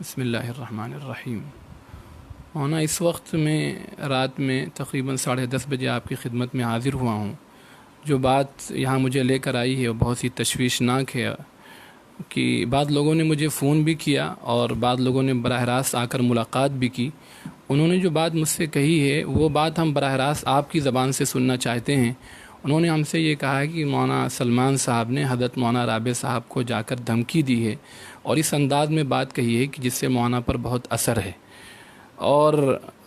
بسم اللہ الرحمن الرحیم۔ ہونا اس وقت میں رات میں تقریباً 10:30 بجے آپ کی خدمت میں حاضر ہوا ہوں۔ جو بات یہاں مجھے لے کر آئی ہے وہ بہت ہی تشویشناک ہے کہ بعض لوگوں نے مجھے فون بھی کیا اور بعض لوگوں نے براہ راست آ کر ملاقات بھی کی۔ انہوں نے جو بات مجھ سے کہی ہے وہ بات ہم براہ راست آپ کی زبان سے سننا چاہتے ہیں۔ انہوں نے ہم سے یہ کہا ہے کہ مولانا سلمان صاحب نے حضرت مولانا رابع صاحب کو جا کر دھمکی دی ہے اور اس انداز میں بات کہی ہے کہ جس سے مولانا پر بہت اثر ہے۔ اور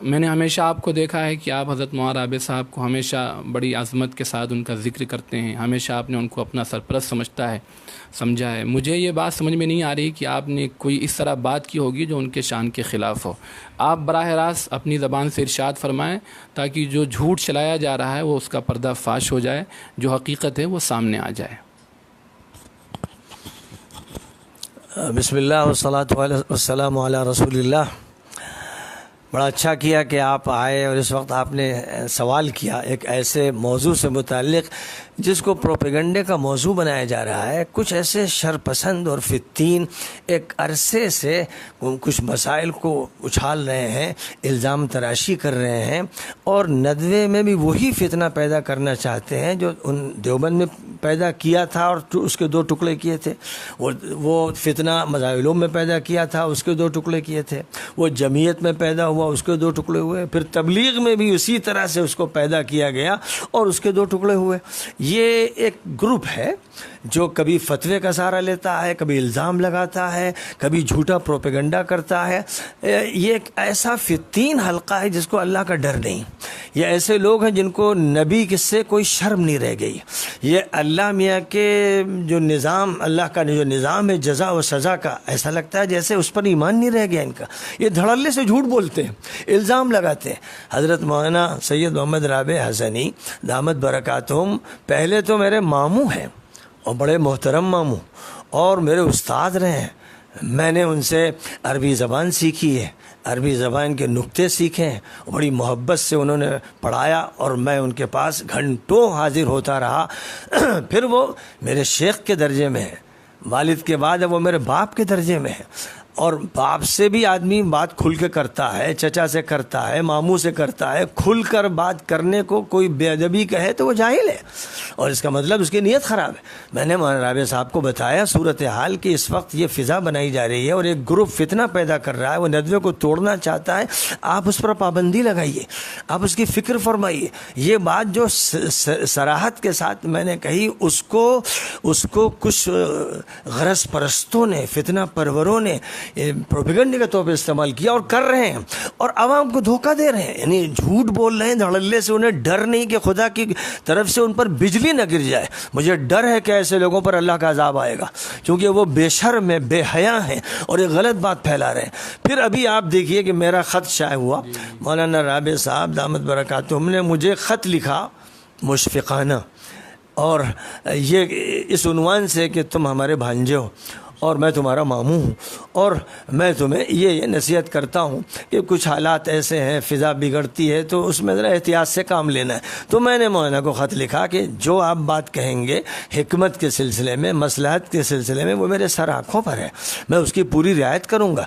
میں نے ہمیشہ آپ کو دیکھا ہے کہ آپ حضرت مولانا رابع صاحب کو ہمیشہ بڑی عظمت کے ساتھ ان کا ذکر کرتے ہیں، ہمیشہ آپ نے ان کو اپنا سرپرست سمجھا ہے۔ مجھے یہ بات سمجھ میں نہیں آ رہی کہ آپ نے کوئی اس طرح بات کی ہوگی جو ان کے شان کے خلاف ہو۔ آپ براہ راست اپنی زبان سے ارشاد فرمائیں تاکہ جو جھوٹ چلایا جا رہا ہے وہ اس کا پردہ فاش ہو جائے، جو حقیقت ہے وہ سامنے آ جائے۔ بسم اللہ والصلاۃ والسلام علی رسول اللہ۔ بڑا اچھا کیا کہ آپ آئے اور اس وقت آپ نے سوال کیا ایک ایسے موضوع سے متعلق جس کو پروپیگنڈے کا موضوع بنایا جا رہا ہے۔ کچھ ایسے شرپسند اور فتین ایک عرصے سے کچھ مسائل کو اچھال رہے ہیں، الزام تراشی کر رہے ہیں اور ندوے میں بھی وہی فتنہ پیدا کرنا چاہتے ہیں جو ان دیوبند میں پیدا کیا تھا اور اس کے 2 ٹکڑے کیے تھے۔ وہ فتنہ مذاہب العلوم میں پیدا کیا تھا، اس کے 2 ٹکڑے کیے تھے۔ وہ جمعیت میں پیدا ہوا، اس کے 2 ٹکڑے ہوئے۔ پھر تبلیغ میں بھی اسی طرح سے اس کو پیدا کیا گیا اور اس کے 2 ٹکڑے ہوئے۔ یہ ایک گروپ ہے جو کبھی فتوے کا سہارا لیتا ہے، کبھی الزام لگاتا ہے، کبھی جھوٹا پروپیگنڈا کرتا ہے۔ یہ ایک ایسا فتین حلقہ ہے جس کو اللہ کا ڈر نہیں۔ یہ ایسے لوگ ہیں جن کو نبی سے کوئی شرم نہیں رہ گئی۔ یہ اللہ میاں کے جو نظام، اللہ کا جو نظام ہے جزا و سزا کا، ایسا لگتا ہے جیسے اس پر ایمان نہیں رہ گیا ان کا۔ یہ دھڑلے سے جھوٹ بولتے ہیں، الزام لگاتے ہیں۔ حضرت مولانا سید محمد رابع حسنی دامت برکاتہم پہلے تو میرے ماموں ہیں اور بڑے محترم ماموں اور میرے استاد رہے ہیں۔ میں نے ان سے عربی زبان سیکھی ہے، عربی زبان کے نکتے سیکھے ہیں، بڑی محبت سے انہوں نے پڑھایا اور میں ان کے پاس گھنٹوں حاضر ہوتا رہا۔ پھر وہ میرے شیخ کے درجے میں ہے، والد کے بعد وہ میرے باپ کے درجے میں ہے۔ اور باپ سے بھی آدمی بات کھل کے کرتا ہے، چچا سے کرتا ہے، ماموں سے کرتا ہے۔ کھل کر بات کرنے کو کوئی بے ادبی کہے تو وہ جاہل ہے اور اس کا مطلب اس کی نیت خراب ہے۔ میں نے مولانا رابع صاحب کو بتایا صورتحال کہ اس وقت یہ فضا بنائی جا رہی ہے اور ایک گروپ فتنہ پیدا کر رہا ہے، وہ ندوے کو توڑنا چاہتا ہے۔ آپ اس پر پابندی لگائیے، آپ اس کی فکر فرمائیے۔ یہ بات جو صراحت کے ساتھ میں نے کہی، اس کو کچھ غرض پرستوں نے، فتنہ پروروں نے پروپیگنڈے کے طور پہ استعمال کیا اور کر رہے ہیں اور عوام کو دھوکہ دے رہے ہیں، یعنی جھوٹ بول رہے ہیں دھڑلے سے۔ انہیں ڈر نہیں کہ خدا کی طرف سے ان پر بجلی نہ گر جائے۔ مجھے ڈر ہے کہ ایسے لوگوں پر اللہ کا عذاب آئے گا کیونکہ وہ بے شرم ہیں، بے حیا ہیں اور ایک غلط بات پھیلا رہے ہیں۔ پھر ابھی آپ دیکھیے کہ میرا خط شائع ہوا، مولانا رابع صاحب دامت برکاتہم نے مجھے خط لکھا مشفقانہ، اور یہ اس عنوان سے کہ تم ہمارے بھانجے ہو اور میں تمہارا ماموں ہوں اور میں تمہیں یہ نصیحت کرتا ہوں کہ کچھ حالات ایسے ہیں، فضا بگڑتی ہے تو اس میں ذرا احتیاط سے کام لینا ہے۔ تو میں نے مولانا کو خط لکھا کہ جو آپ بات کہیں گے حکمت کے سلسلے میں، مصلحت کے سلسلے میں، وہ میرے سر آنکھوں پر ہے، میں اس کی پوری رعایت کروں گا،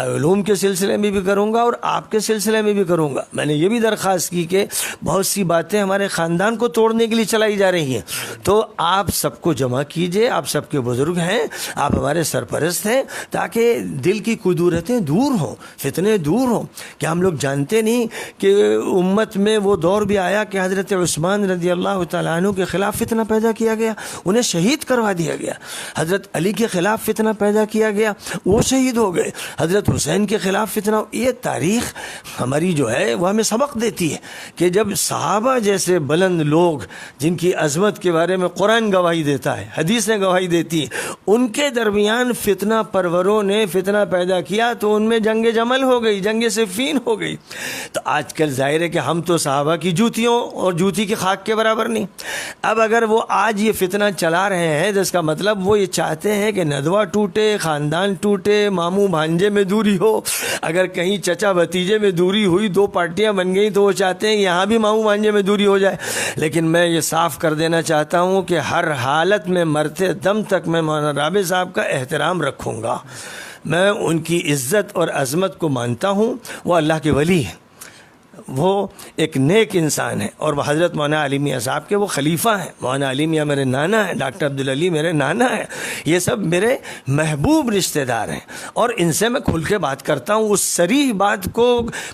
علوم کے سلسلے میں بھی کروں گا اور آپ کے سلسلے میں بھی کروں گا۔ میں نے یہ بھی درخواست کی کہ بہت سی باتیں ہمارے خاندان کو توڑنے کے لیے چلائی جا رہی ہیں، تو آپ سب کو جمع کیجئے، آپ سب کے بزرگ ہیں، آپ ہمارے سرپرست ہیں، تاکہ دل کی قدورتیں دور ہوں، فتنے دور ہوں۔ کیا ہم لوگ جانتے نہیں کہ امت میں وہ دور بھی آیا کہ حضرت عثمان رضی اللہ تعالیٰ عنہ کے خلاف فتنہ پیدا کیا گیا، انہیں شہید کروا دیا گیا۔ حضرت علی کے خلاف فتنہ پیدا کیا گیا، وہ شہید ہو گئے۔ حضرت حسین کے خلاف فتنہ۔ یہ تاریخ ہماری جو ہے وہ ہمیں سبق دیتی ہے کہ جب صحابہ جیسے بلند لوگ جن کی عظمت کے بارے میں قرآن گواہی دیتا ہے، حدیثیں گواہی دیتی ہیں، ان کے درمیان فتنہ پروروں نے فتنہ پیدا کیا تو ان میں جنگ جمل ہو گئی، جنگ صفین ہو گئی۔ تو آج کل ظاہر ہے کہ ہم تو صحابہ کی جوتیوں اور جوتی کی خاک کے برابر نہیں۔ اب اگر وہ آج یہ فتنہ چلا رہے ہیں تو اس کا مطلب وہ یہ چاہتے ہیں کہ ندوہ ٹوٹے، خاندان ٹوٹے، ماموں بھانجے میں دوری ہو۔ اگر کہیں چچا بھتیجے میں دوری ہوئی، 2 پارٹیاں بن گئی، تو وہ چاہتے ہیں یہاں بھی ماموں بھانجے میں دوری ہو جائے۔ لیکن میں یہ صاف کر دینا چاہتا ہوں کہ ہر حالت میں مرتے دم تک میں مولانا رابع صاحب کا احترام رکھوں گا، میں ان کی عزت اور عظمت کو مانتا ہوں. وہ اللہ کے ولی ہیں, وہ ایک نیک انسان ہے, اور وہ حضرت مولانا علی میاں صاحب کے وہ خلیفہ ہیں. مولانا علی میاں میرے نانا ہیں, ڈاکٹر عبدالعلی میرے نانا ہیں. یہ سب میرے محبوب رشتہ دار ہیں, اور ان سے میں کھل کے بات کرتا ہوں. اس صریح بات کو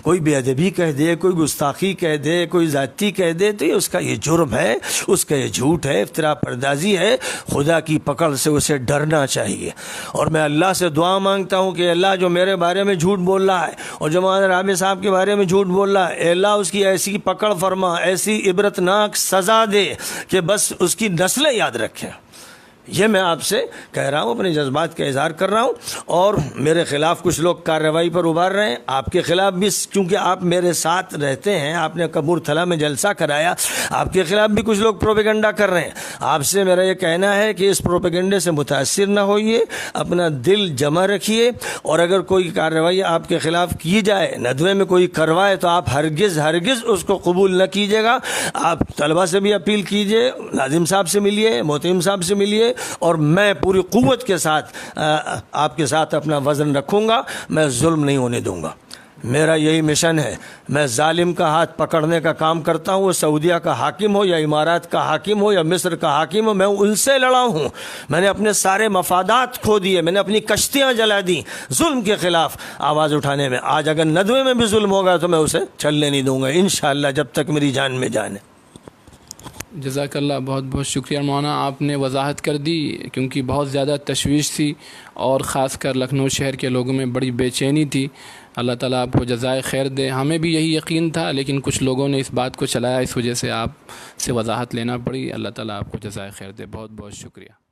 کوئی بے ادبی کہہ دے, کوئی گستاخی کہہ دے, کوئی ذاتی کہہ دے, تو یہ اس کا یہ جرم ہے, اس کا یہ جھوٹ ہے, افتراء پردازی ہے. خدا کی پکڑ سے اسے ڈرنا چاہیے. اور میں اللہ سے دعا مانگتا ہوں کہ اللہ جو میرے بارے میں جھوٹ بول رہا ہے اور جو مولانا رابع صاحب کے بارے میں جھوٹ بول رہا ہے, اے اللہ اس کی ایسی پکڑ فرما, ایسی عبرتناک سزا دے کہ بس اس کی نسلیں یاد رکھیں. یہ میں آپ سے کہہ رہا ہوں, اپنے جذبات کا اظہار کر رہا ہوں. اور میرے خلاف کچھ لوگ کارروائی پر ابھار رہے ہیں, آپ کے خلاف بھی, کیونکہ آپ میرے ساتھ رہتے ہیں, آپ نے کپور تھلا میں جلسہ کرایا, آپ کے خلاف بھی کچھ لوگ پروپیگنڈا کر رہے ہیں. آپ سے میرا یہ کہنا ہے کہ اس پروپیگنڈے سے متاثر نہ ہوئیے, اپنا دل جمع رکھیے, اور اگر کوئی کارروائی آپ کے خلاف کی جائے, ندوے میں کوئی کروائے, تو آپ ہرگز اس کو قبول نہ کیجیے گا. آپ طلبہ سے بھی اپیل کیجیے, ناظم صاحب سے ملیے, محترم صاحب سے ملیے, اور میں پوری قوت کے ساتھ آپ کے ساتھ اپنا وزن رکھوں گا. میں ظلم نہیں ہونے دوں گا. میرا یہی مشن ہے. میں ظالم کا ہاتھ پکڑنے کا کام کرتا ہوں, وہ سعودیہ کا حاکم ہو یا امارات کا حاکم ہو یا مصر کا حاکم ہو, میں ان سے لڑا ہوں. میں نے اپنے سارے مفادات کھو دیے, میں نے اپنی کشتیاں جلا دی ظلم کے خلاف آواز اٹھانے میں. آج اگر ندوے میں بھی ظلم ہوگا تو میں اسے چلنے نہیں دوں گا انشاءاللہ, جب تک میری جان میں جان ہے. جزاک اللہ, بہت بہت شکریہ مولانا, آپ نے وضاحت کر دی, کیونکہ بہت زیادہ تشویش تھی, اور خاص کر لکھنؤ شہر کے لوگوں میں بڑی بے چینی تھی. اللہ تعالیٰ آپ کو جزائے خیر دے. ہمیں بھی یہی یقین تھا, لیکن کچھ لوگوں نے اس بات کو چلایا, اس وجہ سے آپ سے وضاحت لینا پڑی. اللہ تعالیٰ آپ کو جزائے خیر دے. بہت بہت شکریہ.